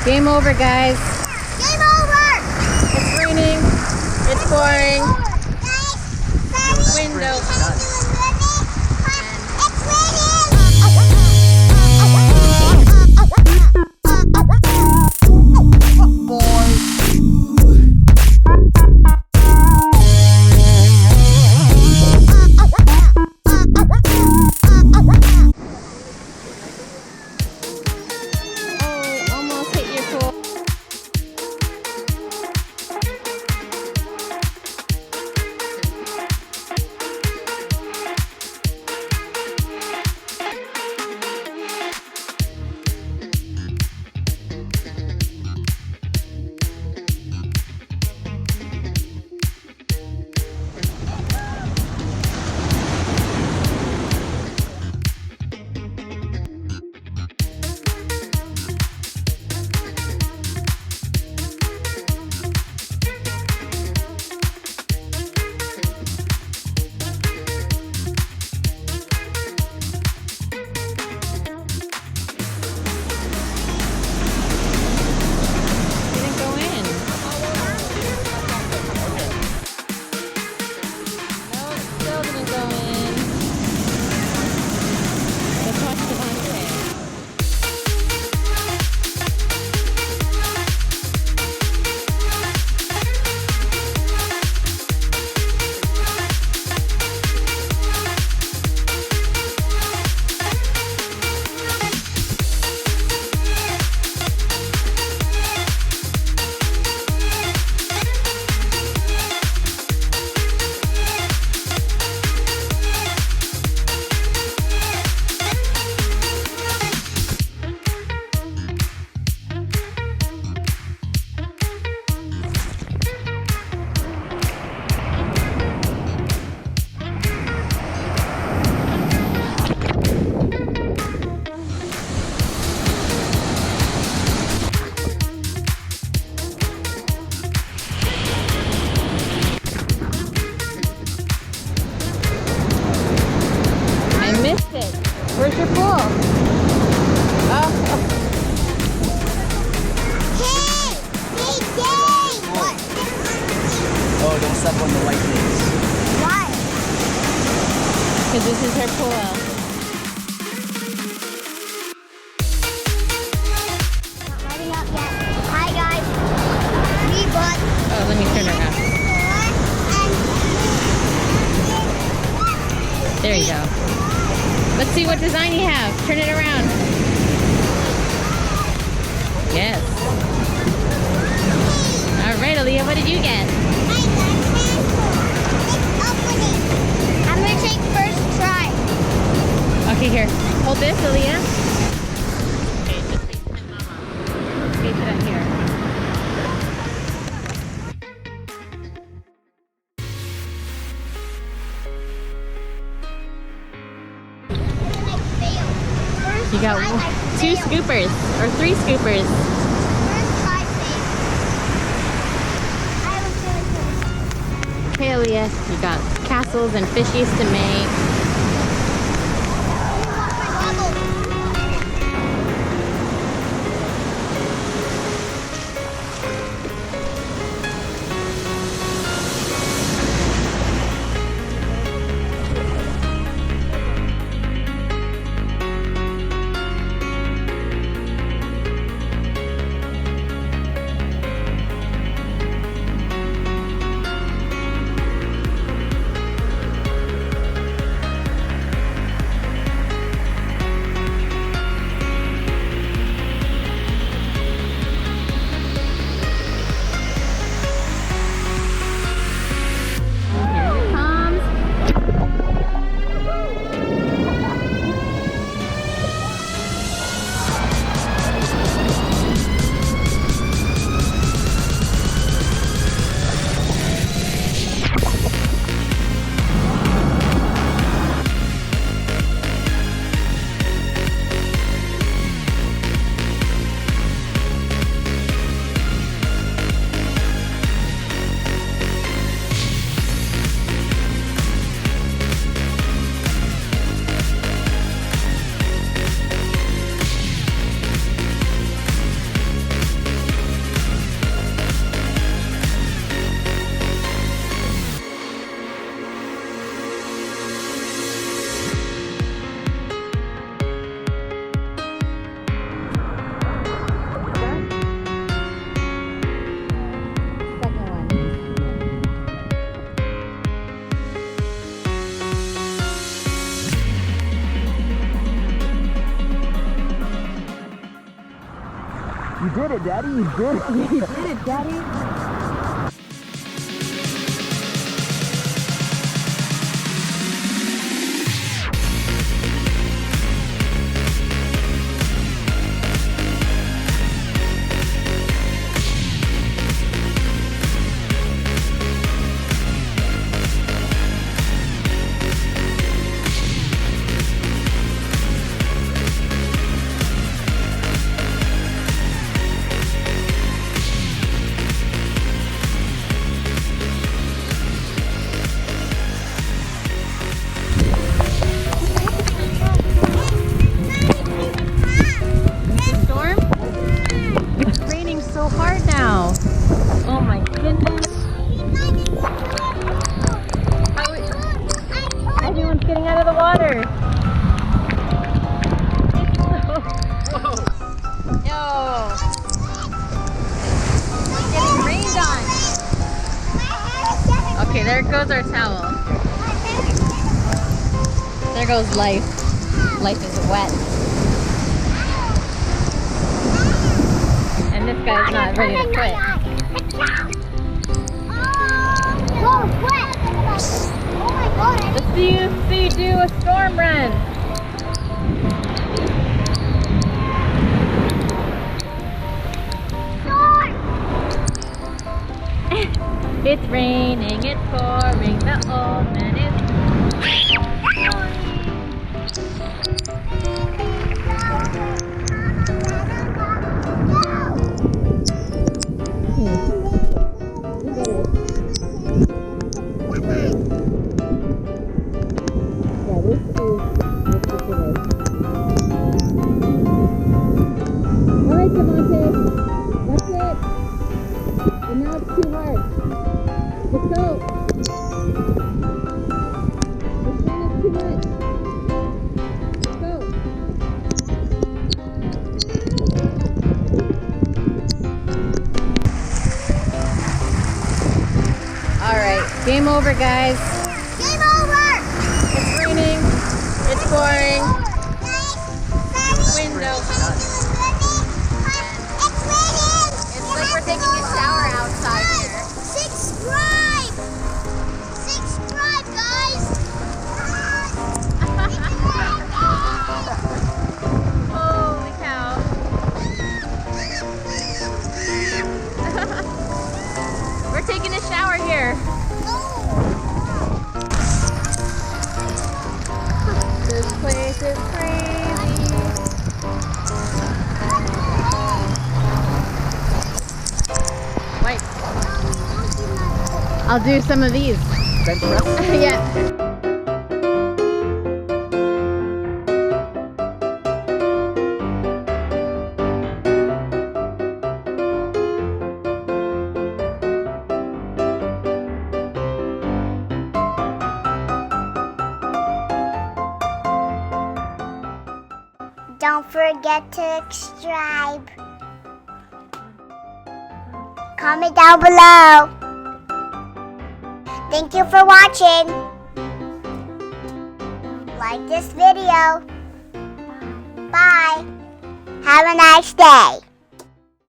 Game over, guys. Game over! It's raining. It's pouring. Guys, Window. Where's your pool? Oh. Hey! Hey! What? Oh, don't step on the white things. Why? Because this is her pool. Not lighting up yet. Hi guys. We bought. Oh, let me turn her on. There you go. Let's see what design you have. Turn it around. Yes. All right, Aaliyah, what did you get? I got pencil. It's opening. I'm gonna take first try. Okay, here. Hold this, Aaliyah. Okay, just face it at Mama. Face it up here. You got two scoopers, or three scoopers. Okay, Aaliyah, you got castles and fishies to make. You did it, Daddy. You did it. You did it, Daddy. Storm? It's raining so hard now. Oh my goodness. Everyone's getting out of the water. Yo. It's getting rained on. Okay, there goes our towel. There goes life. Life is wet. And this guy's not ready to quit. Let's see you do a storm run. It's raining, it's pouring, the old man is Alright, Devante, that's it. And now it's too hard. Let's go. This rain is too much. Let's go. Alright, game over, guys. Game over! It's raining. It's pouring. Window. It's like we're taking a shower outside here. Subscribe! Subscribe, guys! Holy cow. We're taking a shower here. This place is crazy. Wait. I'll do some of these. Bench press. Yeah. Don't forget to subscribe. Comment down below. Thank you for watching. Like this video. Bye. Have a nice day.